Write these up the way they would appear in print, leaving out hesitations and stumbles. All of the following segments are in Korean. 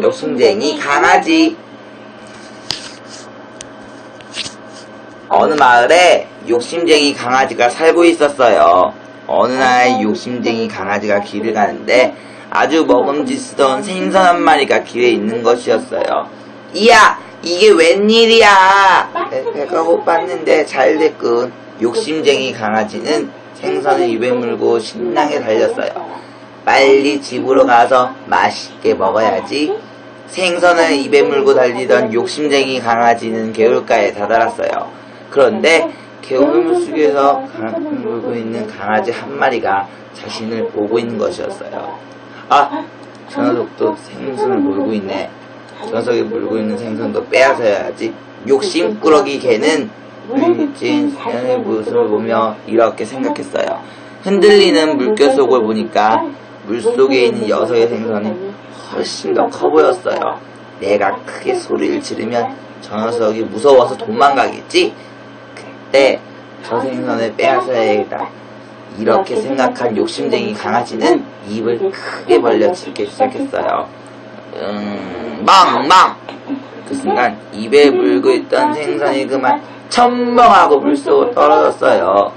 욕심쟁이 강아지. 어느 마을에 욕심쟁이 강아지가 살고 있었어요. 어느 날 욕심쟁이 강아지가 길을 가는데 아주 먹음직스러운 생선 한 마리가 길에 있는 것이었어요. 이야, 이게 웬일이야? 배가 고팠는데 잘 됐군. 욕심쟁이 강아지는 생선을 입에 물고 신나게 달렸어요. 빨리 집으로 가서 맛있게 먹어야지. 생선을 입에 물고 달리던 욕심쟁이 강아지는 개울가에 다다랐어요. 그런데 개울물 속에서 물고 있는 강아지 한 마리가 자신을 보고 있는 것이었어요. 아, 저 녀석도 생선을 물고 있네. 저 녀석이 물고 있는 생선도 빼앗아야지. 욕심꾸러기 개는 물진 생선의 모습을 보며 이렇게 생각했어요. 흔들리는 물결 속을 보니까 물속에 있는 녀석의 생선이 훨씬 더 커 보였어요. 내가 크게 소리를 지르면 저 녀석이 무서워서 도망가겠지? 그때 저 생선을 빼앗아야겠다. 이렇게 생각한 욕심쟁이 강아지는 입을 크게 벌려 짖기 시작했어요. 망망! 그 순간 입에 물고 있던 생선이 그만 첨벙하고 물속으로 떨어졌어요.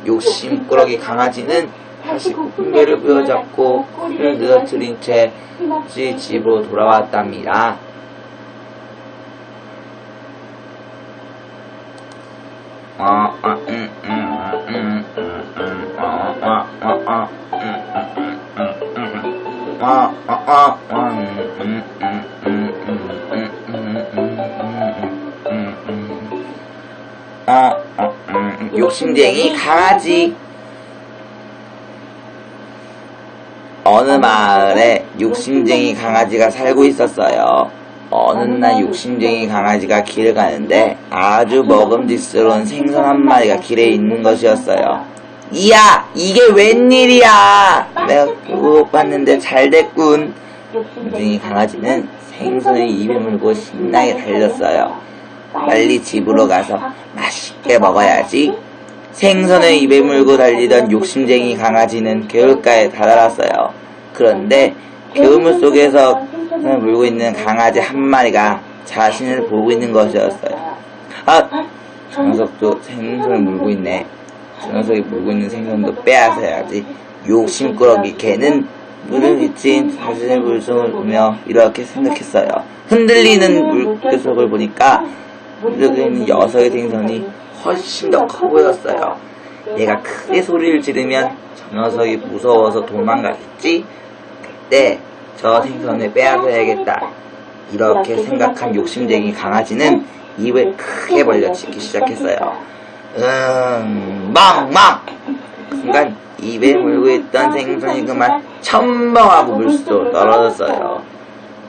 욕심꾸러기 강아지는 다시 고개를 부여잡고 코를 늘어뜨린 채 집으로 돌아왔답니다. 욕심쟁이 강아지. 어느 마을에 욕심쟁이 강아지가 살고 있었어요. 어느 날 욕심쟁이 강아지가 길을 가는데 아주 먹음직스러운 생선 한 마리가 길에 있는 것이었어요. 이야, 이게 웬일이야? 내가 그거 봤는데 잘 됐군. 욕심쟁이 강아지는 생선을 입에 물고 신나게 달렸어요. 빨리 집으로 가서 맛있게 먹어야지. 생선을 입에 물고 달리던 욕심쟁이 강아지는 개울가에 다다랐어요. 그런데 개울물 속에서 생선을 물고 있는 강아지 한 마리가 자신을 보고 있는 것이었어요. 아, 저 녀석도 생선을 물고 있네. 저 녀석이 물고 있는 생선도 빼앗아야지. 욕심꾸러기 개는 물을 비친 자신의 물속을 보며 이렇게 생각했어요. 흔들리는 물결 속을 보니까 물속에 있는 녀석의 생선이 훨씬 더 커 보였어요. 내가 크게 소리를 지르면 저 녀석이 무서워서 도망가겠지? 그때 저 생선을 빼앗아야겠다. 이렇게 생각한 욕심쟁이 강아지는 입을 크게 벌려 짖기 시작했어요. 망망! 그 순간 입에 물고 있던 생선이 그만 첨벙하고 물속으로 떨어졌어요.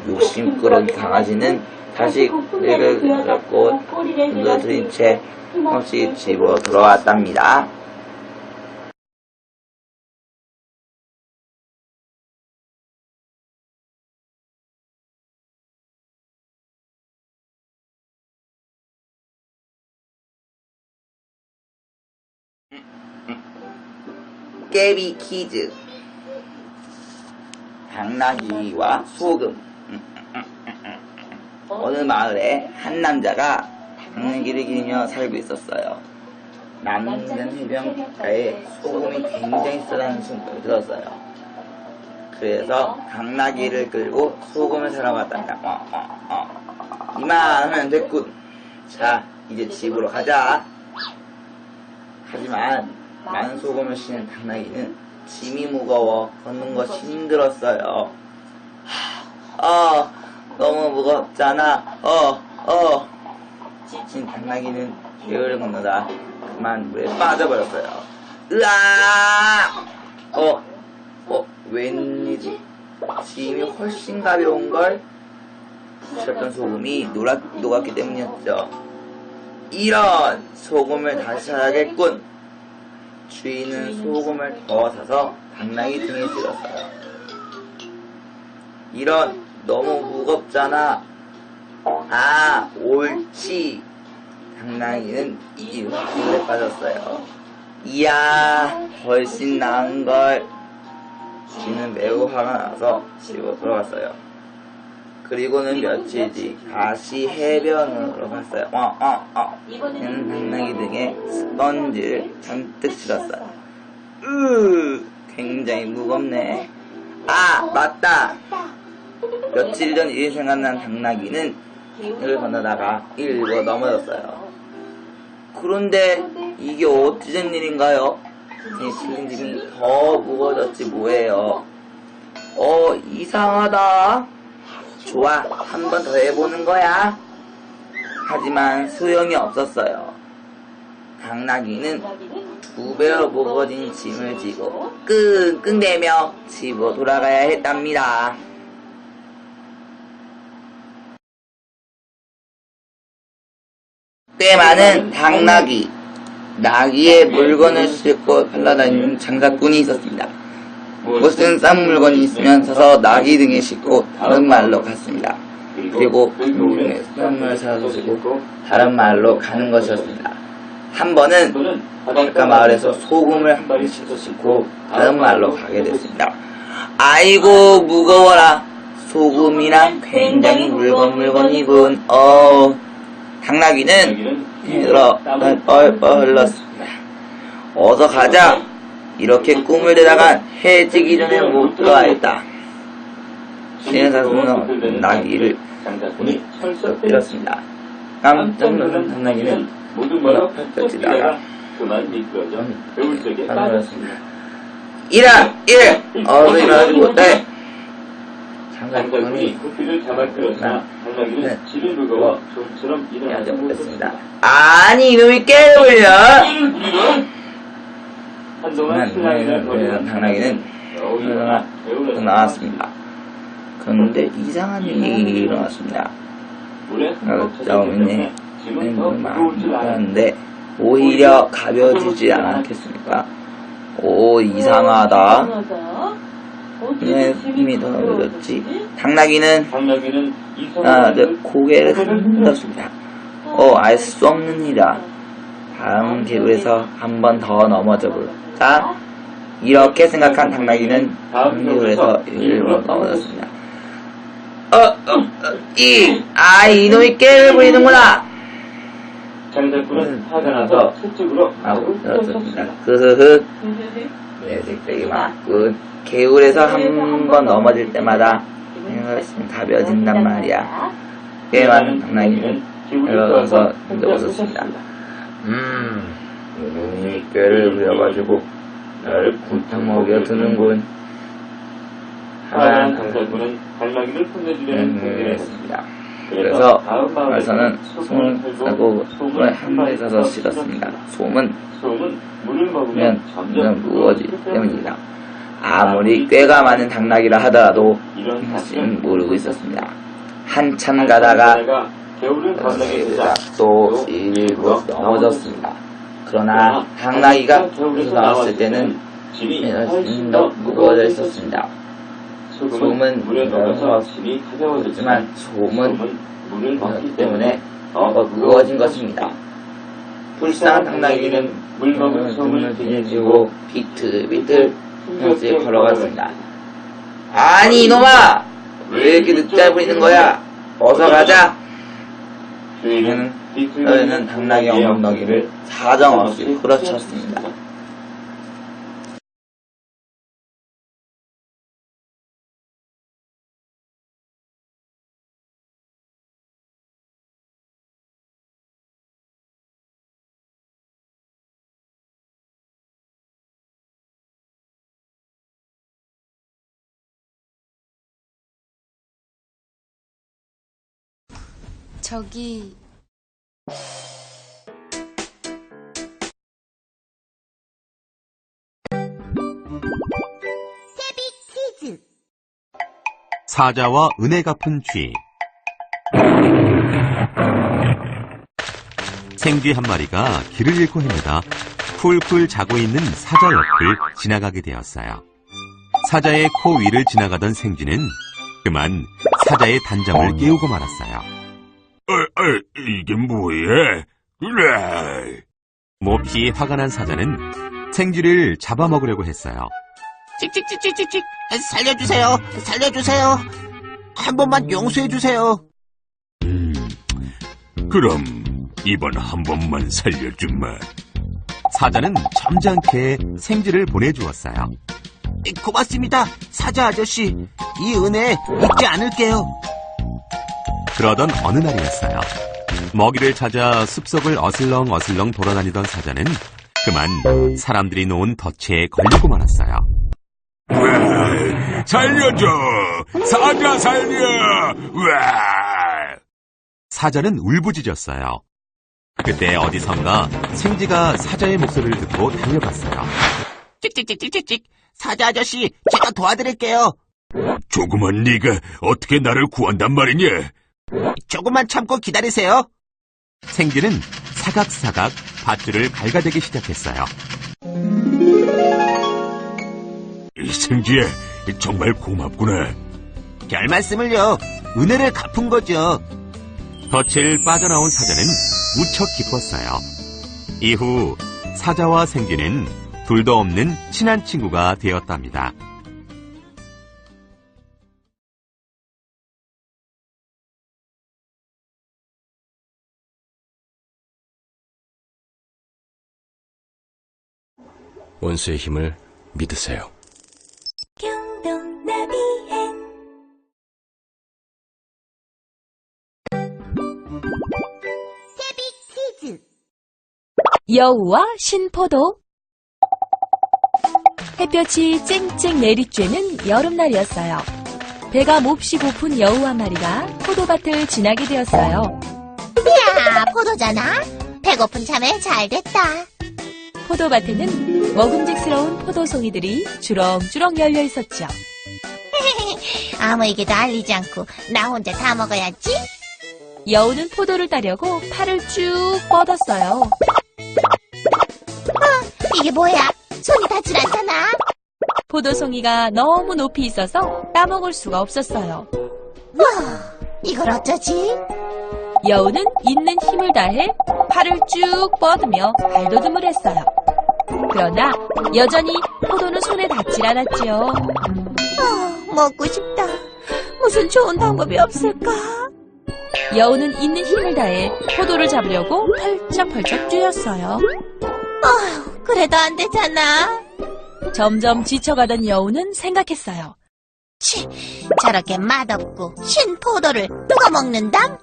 욕심꾸러기 강아지는 다시 고개를 잡고 눌러들인 채 혹시 집으로 돌아왔답니다. 깨비 퀴즈. 당나귀와 소금. 어느 마을에 한 남자가 당나귀를 기르며 살고 있었어요. 남는 해변가에 소금이 굉장히 싸다는 소문을 들었어요. 그래서 당나귀를 끌고 소금을 사러 갔답니다. 이만하면 됐군. 자, 이제 집으로 가자. 하지만 많은 소금을 싣는 당나귀는 짐이 무거워 걷는 것이 힘들었어요. 너무 무겁잖아. 지친 당나귀는 개울을 건너다 그만 물에 빠져버렸어요. 으아! 웬일이지? 짐이 훨씬 가벼운걸? 씻었던 소금이 녹았기 때문이었죠. 이런! 소금을 다시 사야겠군. 주인은 소금을 더 사서 당나귀 등에 실었어요. 이런! 너무 무겁잖아. 옳지. 당나귀는 이 화분에 빠졌어요. 이야, 훨씬 나은걸. 쥐는 매우 화가 나서 집으로 돌아갔어요. 그리고는 며칠 뒤 다시 해변으로 갔어요. 당나귀 등에 스펀지를 잔뜩 실었어요. 굉장히 무겁네. 아, 맞다. 며칠 전 일이 생각난 당나귀는 길을 건너다가 일부러 넘어졌어요. 그런데 이게 어찌 된 일인가요? 제 실린 짐이 더 무거워졌지 뭐예요. 이상하다. 좋아, 한 번 더 해보는 거야. 하지만 소용이 없었어요. 당나귀는 2배로 무거워진 짐을 지고 끙끙대며 집으로 돌아가야 했답니다. 꽤 많은 당나귀, 나귀의 물건을 싣고 팔라다니는 장사꾼이 있었습니다. 무슨 싼 물건이 있으면 사서 나귀 등에 싣고 다른 마을로 갔습니다. 그리고 선물을 사서 싣고 다른 마을로 가는 것이었습니다. 한 번은 바닷가 마을에서 소금을 한 번에 싣고 다른 마을로 가게 됐습니다. 아이고, 무거워라. 소금이랑 굉장히 물건이군. 당나귀는 힘들어 뻘뻘 흘렀습니다. 어서 가자. 이렇게 꿈을 대다간 해지기 전에 못 들어야겠다. 신사수는 나귀를 펄쩍 때렸습니다. 깜짝 놀란 당나귀는 문을 펄쩍 뛰다가 그만 미끄러져 배울 속에 빠졌습니다. 일어나! 어서 일어나지 못해. 장사꾼이 코피를 잡아 끌었으나 당나귀는 집에 무거워 좀처럼 일어나지 못했습니다. 아니, 이놈이 깨물려! 한동안 당나귀는 나왔습니다. 그런데 이상한 일이 일어났습니다. 나오면 많은데 오히려 가벼워지지 않았겠습니까? 이상하다. 왜 힘이 더 늘었지? 당나귀는 고개를 흔들었습니다. 알 수 없는 일이다. 다음 개울에서 한 번 더 넘어져 볼까? 이렇게 생각한 당나귀는 다음 개울에서 일부러 넘어졌습니다. 이놈이 깨를 부리는구나! 장사꾼은 화가 나서 서쪽으로 떨어졌습니다. 내 색색이 맞군. 개울에서 한 번 넘어질 때마다 생각했으면 가벼워진단 말이야. 꽤 많은 당나귀는 들어가서 웃었습니다. 이놈이 꾀를 부려가지고 나를 굴탕 먹여드는군. 하얀 장사꾼은 당나귀를 혼내주려는 공개를 했습니다. 그래서 마을에서는 솜을 싸고 솜을 한 마리 사서 실었습니다. 솜은 물을 먹으면 점점 무거워지기 때문입니다. 아무리 꾀가 많은 당나귀라 하더라도 사실은 모르고 있었습니다. 한참 가다가 또 일부러 넘어졌습니다. 그러나 당나귀가 겨울에서 나왔을 때는 더 무거워져 있었습니다. 솜은 물에 넣어서 가져왔지만 솜은 물을 먹기 때문에 더 무거워진 것입니다. 불쌍한 당나귀는 물 먹은 솜을 등에 지고 비틀비틀 현수에 걸어갔습니다. 아니, 이놈아! 왜 이렇게 늦게 부리는 거야? 어서 가자! 저희는 당나귀 엉덩이를 사정없이 후려쳤습니다. 저기 퀴즈. 사자와 은혜 갚은 쥐. 생쥐 한 마리가 길을 잃고 헤매다 쿨쿨 자고 있는 사자 옆을 지나가게 되었어요. 사자의 코 위를 지나가던 생쥐는 그만 사자의 단잠을 깨우고 말았어요. 이게 뭐야? 몹시 화가 난 사자는 생쥐를 잡아먹으려고 했어요. 찍찍찍찍찍찍. 살려주세요. 살려주세요. 한 번만 용서해주세요. 그럼 이번 한 번만 살려주마. 사자는 점잖게 생쥐를 보내주었어요. 고맙습니다, 사자 아저씨. 이 은혜 잊지 않을게요. 그러던 어느 날이었어요. 먹이를 찾아 숲속을 어슬렁어슬렁 돌아다니던 사자는 그만 사람들이 놓은 덫에 걸리고 말았어요. 살려줘! 사자 살려! 사자는 울부짖었어요. 그때 어디선가 생쥐가 사자의 목소리를 듣고 달려갔어요. 찍찍찍찍찍찍. 사자 아저씨, 제가 도와드릴게요. 조그만 네가 어떻게 나를 구한단 말이냐? 조금만 참고 기다리세요. 생쥐는 사각사각 밧줄을 갈가대기 시작했어요. 생쥐야, 정말 고맙구나. 별 말씀을요. 은혜를 갚은 거죠. 덫을 빠져나온 사자는 무척 기뻤어요. 이후 사자와 생쥐는 둘도 없는 친한 친구가 되었답니다. 원수의 힘을 믿으세요. 여우와 신포도. 햇볕이 쨍쨍 내리쬐는 여름날이었어요. 배가 몹시 고픈 여우 한 마리가 포도밭을 지나게 되었어요. 야, 포도잖아. 배고픈 참에 잘 됐다. 포도밭에는 먹음직스러운 포도송이들이 주렁주렁 열려 있었죠. 아무에게도 알리지 않고 나 혼자 다 먹어야지. 여우는 포도를 따려고 팔을 쭉 뻗었어요. 이게 뭐야? 손이 닿질 않잖아. 포도송이가 너무 높이 있어서 따먹을 수가 없었어요. 와, 이걸 어쩌지? 여우는 있는 힘을 다해 팔을 쭉 뻗으며 발돋움을 했어요. 그러나 여전히 포도는 손에 닿질 않았지요. 먹고 싶다. 무슨 좋은 방법이 없을까? 여우는 있는 힘을 다해 포도를 잡으려고 펄쩍펄쩍 뛰었어요. 그래도 안 되잖아. 점점 지쳐가던 여우는 생각했어요. 치, 저렇게 맛없고 신 포도를 누가 먹는담?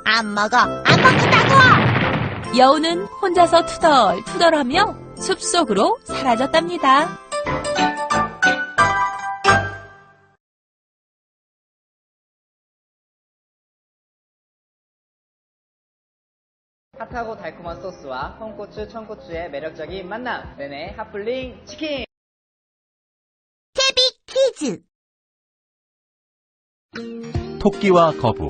안 먹어, 안 먹는다고! 여우는 혼자서 투덜투덜하며 숲속으로 사라졌답니다. 핫하고 달콤한 소스와 홍고추, 청고추의 매력적인 만남. 네네, 핫플링 치킨! 퀴즈. 토끼와 거북.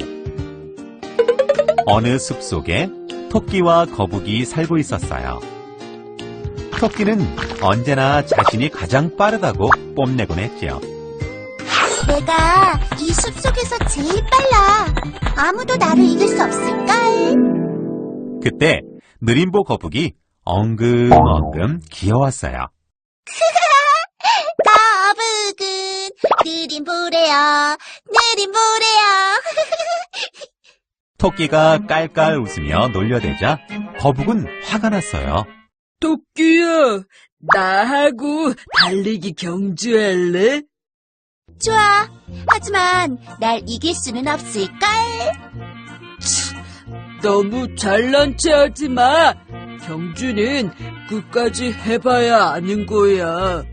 어느 숲속에 토끼와 거북이 살고 있었어요. 토끼는 언제나 자신이 가장 빠르다고 뽐내곤 했죠. 내가 이 숲속에서 제일 빨라. 아무도 나를 이길 수 없을걸? 그때 느림보 거북이 엉금엉금 기어왔어요. 거북은 느림보래요. 느림보래요. 토끼가 깔깔 웃으며 놀려대자 거북은 화가 났어요. 토끼야, 나하고 달리기 경주할래? 좋아. 하지만 날 이길 수는 없을걸? 너무 잘난 체 하지 마. 경주는 끝까지 해봐야 아는 거야.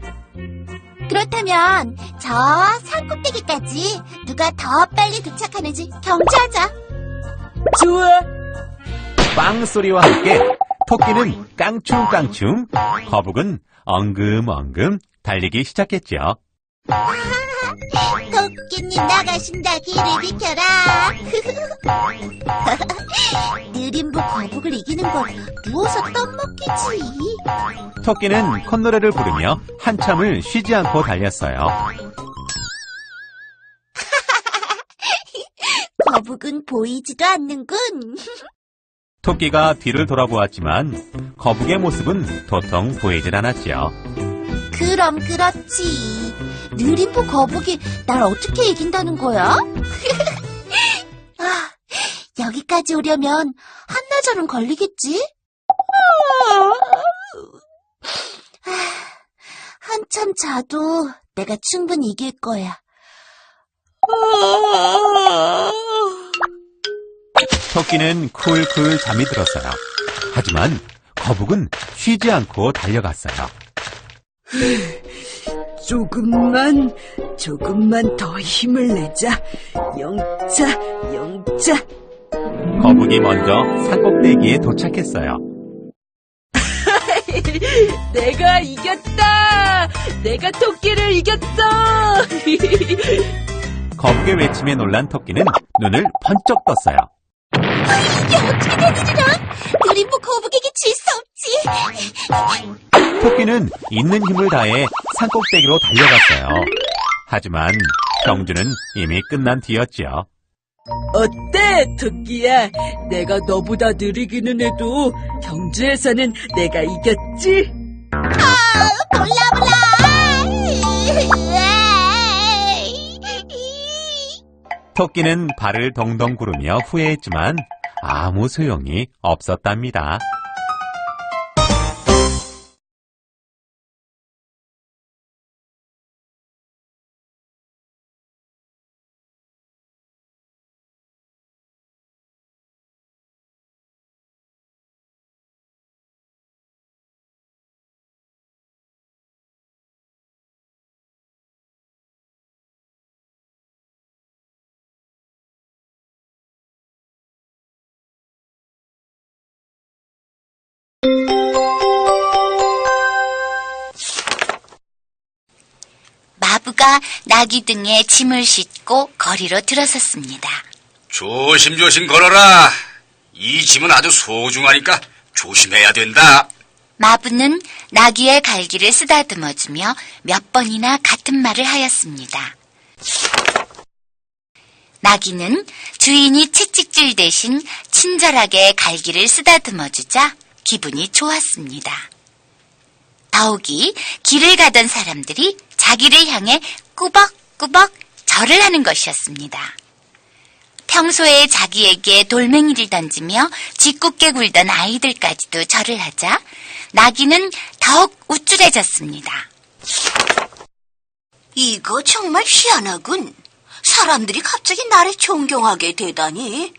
그렇다면 저 산꼭대기까지 누가 더 빨리 도착하는지 경주하자. 좋아. 빵 소리와 함께 토끼는 깡충깡충, 거북은 엉금엉금 달리기 시작했죠. 토끼님 나가신다. 길을 비켜라. 느림보 거북을 이기는 건 누워서 떡먹기지. 토끼는 콧노래를 부르며 한참을 쉬지 않고 달렸어요. 거북은 보이지도 않는군. 토끼가 뒤를 돌아보았지만 거북의 모습은 도통 보이질 않았지요. 그럼 그렇지. 느림보 거북이 날 어떻게 이긴다는 거야? 아, 여기까지 오려면 한나절은 걸리겠지? 한참 자도 내가 충분히 이길 거야. 토끼는 쿨쿨 잠이 들었어요. 하지만 거북은 쉬지 않고 달려갔어요. 조금만 더 힘을 내자. 영차. 거북이 먼저 산꼭대기에 도착했어요. 내가 이겼다! 내가 토끼를 이겼어! 거북의 외침에 놀란 토끼는 눈을 번쩍 떴어요. 이게 어떻게 된 일이라? 느림보 거북에게 질 수 없지. 토끼는 있는 힘을 다해 산꼭대기로 달려갔어요. 하지만 경주는 이미 끝난 뒤였지요. 어때, 토끼야? 내가 너보다 느리기는 해도 경주에서는 내가 이겼지? 몰라. 토끼는 발을 동동 구르며 후회했지만 아무 소용이 없었답니다. 마부가 나귀 등에 짐을 싣고 거리로 들어섰습니다. 조심조심 걸어라. 이 짐은 아주 소중하니까 조심해야 된다. 마부는 나귀의 갈기를 쓰다듬어주며 몇 번이나 같은 말을 하였습니다. 나귀는 주인이 채찍질 대신 친절하게 갈기를 쓰다듬어주자 기분이 좋았습니다. 더욱이 길을 가던 사람들이 자기를 향해 꾸벅꾸벅 절을 하는 것이었습니다. 평소에 자기에게 돌멩이를 던지며 짓궂게 굴던 아이들까지도 절을 하자 나귀는 더욱 우쭐해졌습니다. 이거 정말 희한하군. 사람들이 갑자기 나를 존경하게 되다니.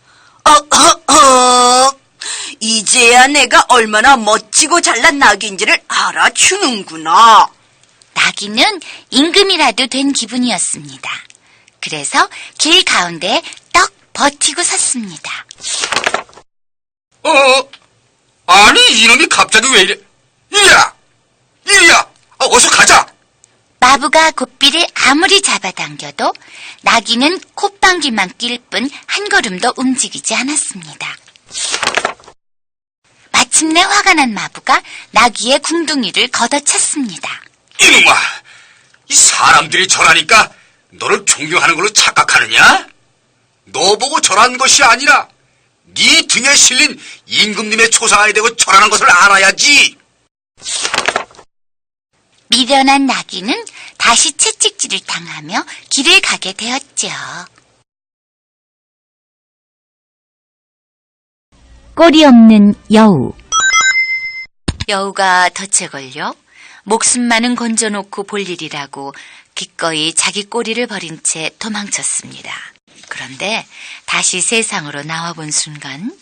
이제야 내가 얼마나 멋지고 잘난 나귀인지를 알아주는구나. 나귀는 임금이라도 된 기분이었습니다. 그래서 길 가운데에 떡 버티고 섰습니다. 아니 이놈이 갑자기 왜 이래? 이리야, 어서 가자. 마부가 고삐를 아무리 잡아당겨도 나귀는 콧방귀만 낄 뿐 한 걸음도 움직이지 않았습니다. 마침내 화가 난 마부가 나귀의 궁둥이를 걷어찼습니다. 이놈아, 이 사람들이 절하니까 너를 존경하는 걸로 착각하느냐? 너 보고 절한 것이 아니라 네 등에 실린 임금님의 초상에 대고 절하는 것을 알아야지. 미련한 나귀는 다시 채찍질을 당하며 길을 가게 되었죠. 꼬리 없는 여우. 여우가 덫에 걸려 목숨만은 건져놓고 볼 일이라고 기꺼이 자기 꼬리를 버린 채 도망쳤습니다. 그런데 다시 세상으로 나와본 순간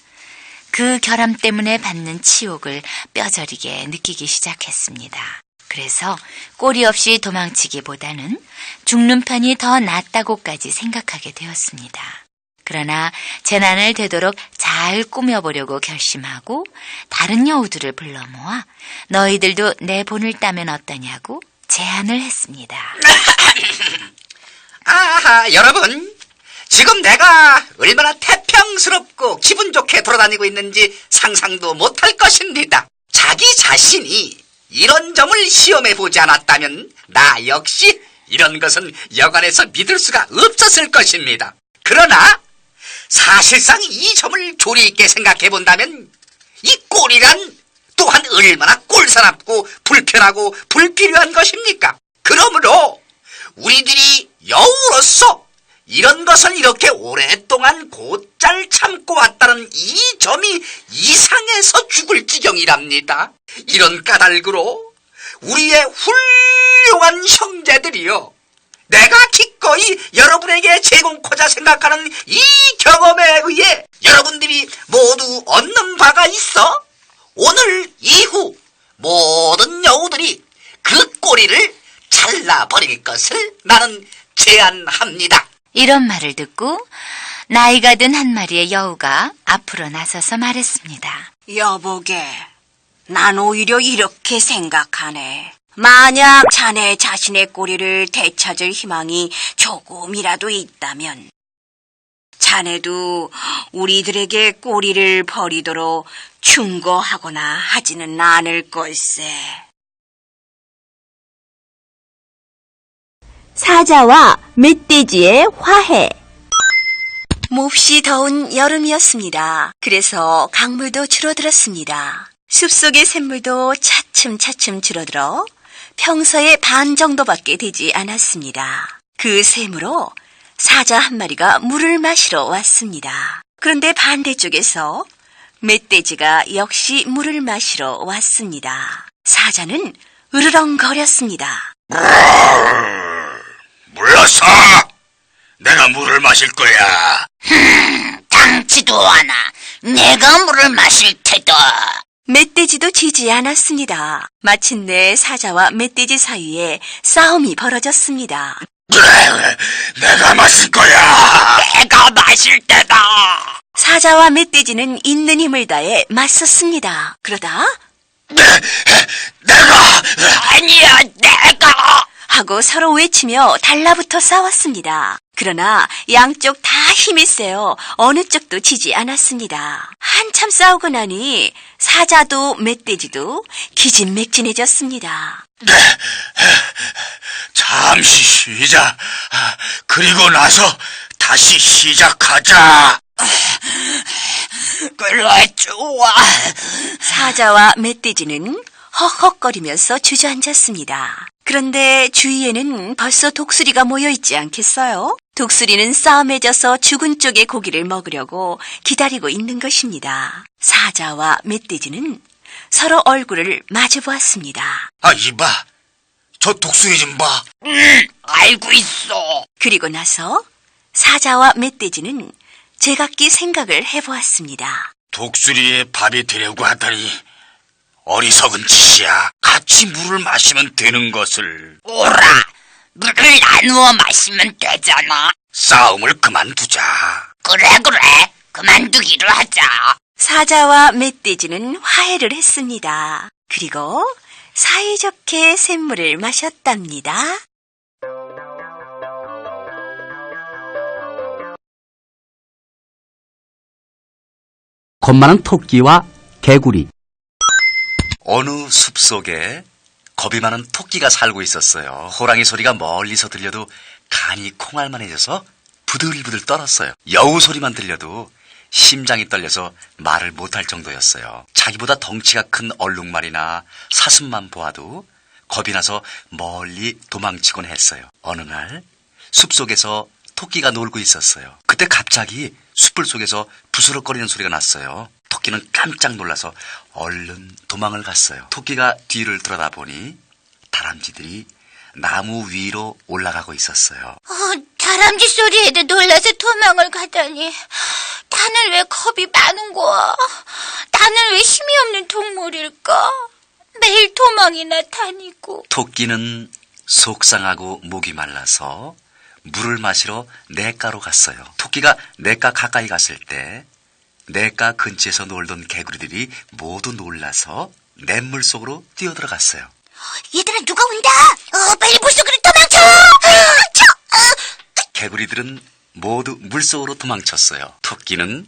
그 결함 때문에 받는 치욕을 뼈저리게 느끼기 시작했습니다. 그래서 꼬리 없이 도망치기보다는 죽는 편이 더 낫다고까지 생각하게 되었습니다. 그러나 재난을 되도록 잘 꾸며보려고 결심하고 다른 여우들을 불러 모아 너희들도 내 본을 따면 어떠냐고 제안을 했습니다. 아하, 여러분. 지금 내가 얼마나 태평스럽고 기분 좋게 돌아다니고 있는지 상상도 못할 것입니다. 자기 자신이 이런 점을 시험해보지 않았다면 나 역시 이런 것은 여간해서 믿을 수가 없었을 것입니다. 그러나 사실상 이 점을 조리 있게 생각해본다면 이 꼴이란 또한 얼마나 꼴사납고 불편하고 불필요한 것입니까? 그러므로 우리들이 여우로서 이런 것을 이렇게 오랫동안 곧잘 참고 왔다는 이 점이 이상해서 죽을 지경이랍니다. 이런 까닭으로 우리의 훌륭한 형제들이요, 내가 기꺼이 여러분에게 제공코자 생각하는 이 경험에 의해 여러분들이 모두 얻는 바가 있어 오늘 이후 모든 여우들이 그 꼬리를 잘라버릴 것을 나는 제안합니다. 이런 말을 듣고 나이가 든 한 마리의 여우가 앞으로 나서서 말했습니다. 여보게, 난 오히려 이렇게 생각하네. 만약 자네 자신의 꼬리를 되찾을 희망이 조금이라도 있다면 자네도 우리들에게 꼬리를 버리도록 충고하거나 하지는 않을 걸세. 사자와 멧돼지의 화해. 몹시 더운 여름이었습니다. 그래서 강물도 줄어들었습니다. 숲속의 샘물도 차츰차츰 줄어들어 평소의 반 정도밖에 되지 않았습니다. 그 샘으로 사자 한 마리가 물을 마시러 왔습니다. 그런데 반대쪽에서 멧돼지가 역시 물을 마시러 왔습니다. 사자는 으르렁거렸습니다. 물러서! 내가 물을 마실 거야. 당치도 않아. 내가 물을 마실 테다. 멧돼지도 지지 않았습니다. 마침내 사자와 멧돼지 사이에 싸움이 벌어졌습니다. 그래, 내가 마실 거야. 내가 마실 테다. 사자와 멧돼지는 있는 힘을 다해 맞섰습니다. 그러다 내가! 아니야, 내가! 하고 서로 외치며 달라붙어 싸웠습니다. 그러나 양쪽 다 힘이 세어 어느 쪽도 지지 않았습니다. 한참 싸우고 나니 사자도 멧돼지도 기진맥진해졌습니다. 잠시 쉬자. 그리고 나서 다시 시작하자. 그래, 좋아. 사자와 멧돼지는 헉헉거리면서 주저앉았습니다. 그런데 주위에는 벌써 독수리가 모여있지 않겠어요? 독수리는 싸움에 져서 죽은 쪽의 고기를 먹으려고 기다리고 있는 것입니다. 사자와 멧돼지는 서로 얼굴을 마주보았습니다. 이봐. 저 독수리 좀 봐. 알고 있어. 그리고 나서 사자와 멧돼지는 제각기 생각을 해보았습니다. 독수리의 밥이 되려고 하다니 어리석은 짓이야. 같이 물을 마시면 되는 것을. 오라, 물을 나누어 마시면 되잖아. 싸움을 그만두자. 그래, 그만두기로 하자. 사자와 멧돼지는 화해를 했습니다. 그리고 사이좋게 샘물을 마셨답니다. 겁 많은 토끼와 개구리. 어느 숲속에 겁이 많은 토끼가 살고 있었어요. 호랑이 소리가 멀리서 들려도 간이 콩알만해져서 부들부들 떨었어요. 여우 소리만 들려도 심장이 떨려서 말을 못할 정도였어요. 자기보다 덩치가 큰 얼룩말이나 사슴만 보아도 겁이 나서 멀리 도망치곤 했어요. 어느 날 숲속에서 토끼가 놀고 있었어요. 그때 갑자기 숯불 속에서 부스럭거리는 소리가 났어요. 토끼는 깜짝 놀라서 얼른 도망을 갔어요. 토끼가 뒤를 돌아다보니 다람쥐들이 나무 위로 올라가고 있었어요. 다람쥐 소리에도 놀라서 도망을 가다니. 나는 왜 겁이 많은 거야? 나는 왜 힘이 없는 동물일까? 매일 도망이나 다니고. 토끼는 속상하고 목이 말라서 물을 마시러 냇가로 갔어요. 토끼가 냇가 가까이 갔을 때 냇가 근처에서 놀던 개구리들이 모두 놀라서 냇물 속으로 뛰어들어갔어요. 얘들아, 누가 온다! 빨리 물속으로 도망쳐! 개구리들은 모두 물속으로 도망쳤어요. 토끼는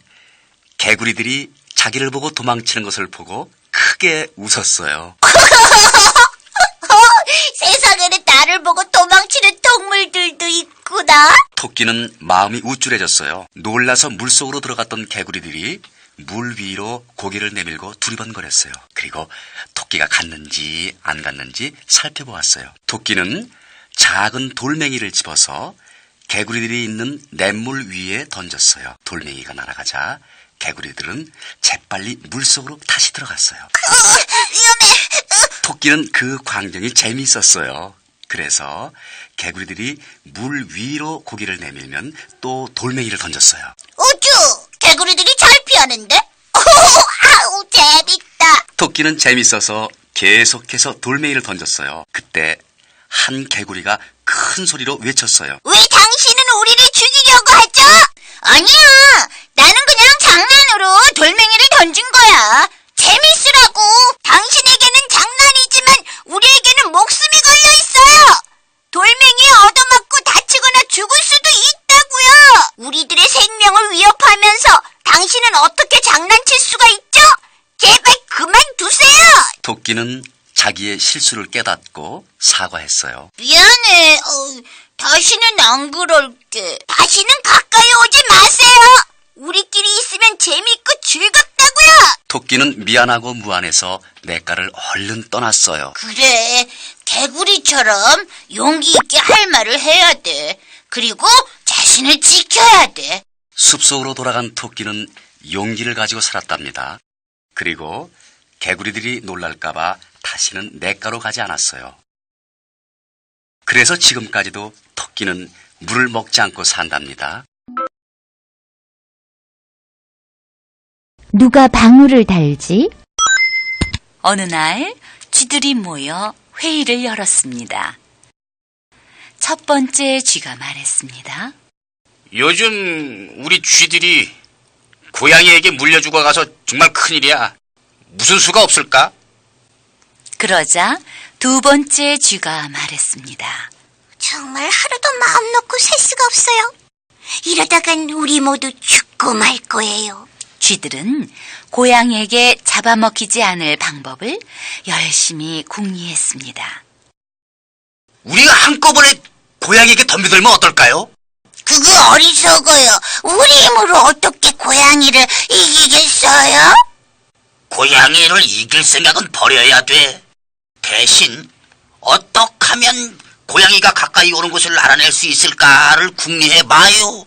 개구리들이 자기를 보고 도망치는 것을 보고 크게 웃었어요. 세상에는 나를 보고 도망치는 동물들도 있구나. 토끼는 마음이 우쭐해졌어요. 놀라서 물속으로 들어갔던 개구리들이 물 위로 고개를 내밀고 두리번거렸어요. 그리고 토끼가 갔는지 안 갔는지 살펴보았어요. 토끼는 작은 돌멩이를 집어서 개구리들이 있는 냇물 위에 던졌어요. 돌멩이가 날아가자 개구리들은 재빨리 물속으로 다시 들어갔어요. 위험해. 토끼는 그 광경이 재미있었어요. 그래서 개구리들이 물 위로 고개를 내밀면 또 돌멩이를 던졌어요. 우쭈, 개구리들이 잘 피하는데? 아우, 재밌다. 토끼는 재밌어서 계속해서 돌멩이를 던졌어요. 그때 한 개구리가 큰 소리로 외쳤어요. 왜 당신은 우리를 죽이려고 하죠? 아니야, 나는 그냥 장난으로 돌멩이를 던진 거야. 재밌으라고. 당신에게는 장난이지만 우리에게는 목숨이 걸려 있어요. 돌멩이에 얻어맞고 다치거나 죽을 수도 있다고요. 우리들의 생명을 위협하면서 당신은 어떻게 장난칠 수가 있죠? 제발 그만두세요. 토끼는 자기의 실수를 깨닫고 사과했어요. 미안해. 다시는 안 그럴게. 다시는 가까이 오지 마세요. 우리끼리 있으면 재밌고 즐겁다고요. 토끼는 미안하고 무안해서 냇가를 얼른 떠났어요. 그래, 개구리처럼 용기 있게 할 말을 해야 돼. 그리고 자신을 지켜야 돼. 숲속으로 돌아간 토끼는 용기를 가지고 살았답니다. 그리고 개구리들이 놀랄까봐 다시는 냇가로 가지 않았어요. 그래서 지금까지도 토끼는 물을 먹지 않고 산답니다. 누가 방울을 달지? 어느 날 쥐들이 모여 회의를 열었습니다. 첫 번째 쥐가 말했습니다. 요즘 우리 쥐들이 고양이에게 물려 죽어가서 정말 큰일이야. 무슨 수가 없을까? 그러자 두 번째 쥐가 말했습니다. 정말 하루도 마음 놓고 살 수가 없어요. 이러다간 우리 모두 죽고 말 거예요. 쥐들은 고양이에게 잡아먹히지 않을 방법을 열심히 궁리했습니다. 우리가 한꺼번에 고양이에게 덤벼들면 어떨까요? 그거 어리석어요. 우리 힘으로 어떻게 고양이를 이기겠어요? 고양이를 이길 생각은 버려야 돼. 대신 어떻게 하면 고양이가 가까이 오는 것을 알아낼 수 있을까를 궁리해봐요.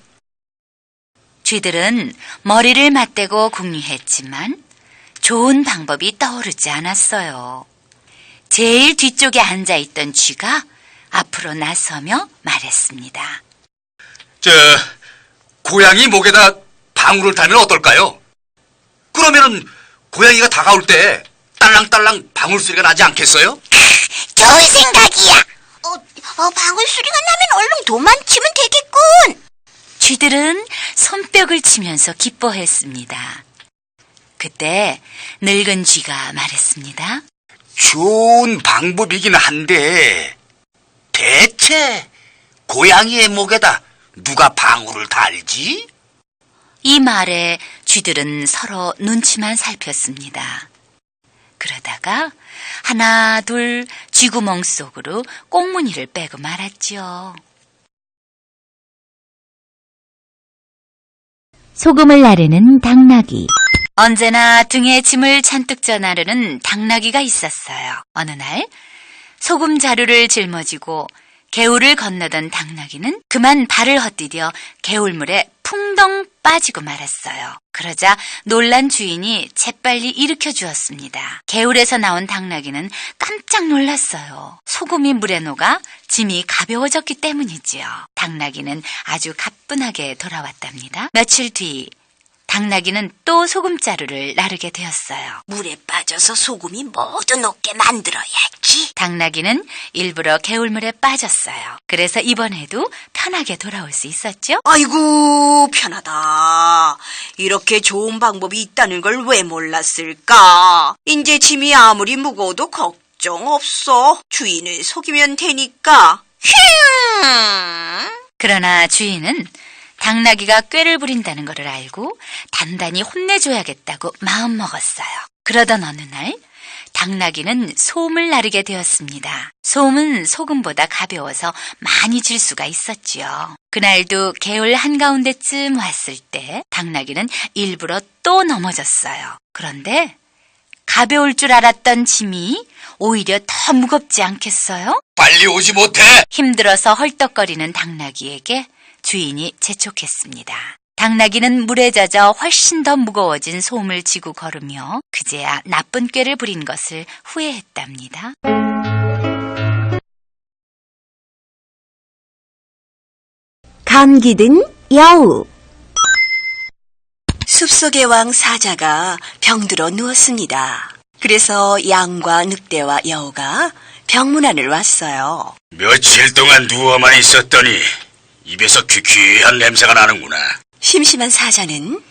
쥐들은 머리를 맞대고 궁리했지만 좋은 방법이 떠오르지 않았어요. 제일 뒤쪽에 앉아있던 쥐가 앞으로 나서며 말했습니다. 고양이 목에다 방울을 달면 어떨까요? 그러면은 고양이가 다가올 때 딸랑딸랑 방울 소리가 나지 않겠어요? 좋은 생각이야. 방울 소리가 나면 얼른 도망치면 되겠군. 쥐들은 손뼉을 치면서 기뻐했습니다. 그때 늙은 쥐가 말했습니다. 좋은 방법이긴 한데 대체 고양이의 목에다 누가 방울을 달지? 이 말에 쥐들은 서로 눈치만 살폈습니다. 그러다가 하나 둘 쥐구멍 속으로 꽁무니를 빼고 말았죠. 소금을 나르는 당나귀. 언제나 등에 짐을 잔뜩 져 나르는 당나귀가 있었어요. 어느 날 소금 자루를 짊어지고 개울을 건너던 당나귀는 그만 발을 헛디뎌 개울물에 풍덩 빠지고 말았어요. 그러자 놀란 주인이 재빨리 일으켜 주었습니다. 개울에서 나온 당나귀는 깜짝 놀랐어요. 소금이 물에 녹아 짐이 가벼워졌기 때문이지요. 당나귀는 아주 가뿐하게 돌아왔답니다. 며칠 뒤 당나귀는 또 소금자루를 나르게 되었어요. 물에 빠져서 소금이 모두 녹게 만들어야지. 당나귀는 일부러 개울물에 빠졌어요. 그래서 이번에도 편하게 돌아올 수 있었죠? 아이고, 편하다. 이렇게 좋은 방법이 있다는 걸 왜 몰랐을까? 이제 짐이 아무리 무거워도 걱정 없어. 주인을 속이면 되니까. 그러나 주인은 당나귀가 꾀를 부린다는 것을 알고 단단히 혼내줘야겠다고 마음먹었어요. 그러던 어느 날 당나귀는 솜을 나르게 되었습니다. 솜은 소금보다 가벼워서 많이 질 수가 있었지요. 그날도 개울 한가운데쯤 왔을 때 당나귀는 일부러 또 넘어졌어요. 그런데 가벼울 줄 알았던 짐이 오히려 더 무겁지 않겠어요? 빨리 오지 못해? 힘들어서 헐떡거리는 당나귀에게 주인이 재촉했습니다. 당나귀는 물에 젖어 훨씬 더 무거워진 솜을 지고 걸으며 그제야 나쁜 꾀를 부린 것을 후회했답니다. 감기 든 여우. 숲속의 왕 사자가 병들어 누웠습니다. 그래서 양과 늑대와 여우가 병문안을 왔어요. 며칠 동안 누워만 있었더니 입에서 귀귀한 냄새가 나는구나. 심심한 사자는